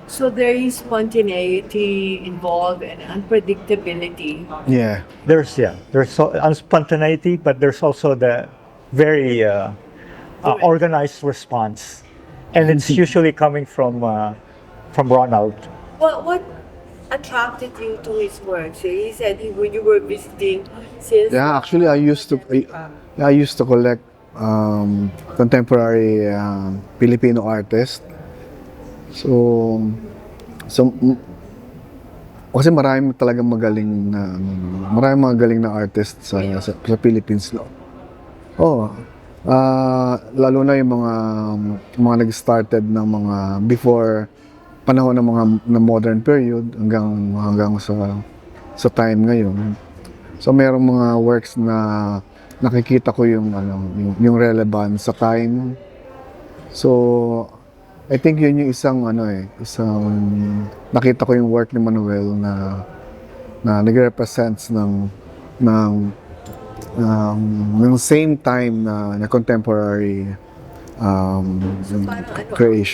So there is spontaneity involved and unpredictability. Yeah. There's spontaneity, but there's also the very organized response, and it's usually coming from Ronald. What attracted you to his work? So he said when you were visiting since Yeah, actually, I used to collect contemporary Filipino artists. Kasi maraming talagang magaling na artists sa Philippines, no. Lalo na yung mga nag-started ng mga before panahon ng mga modern period hanggang sa time ngayon. So mayroong mga works na nakikita ko yung relevance sa time. So I think yun yung isang nakita ko yung work ni Manuel na nagre-represents ng same time na contemporary creation.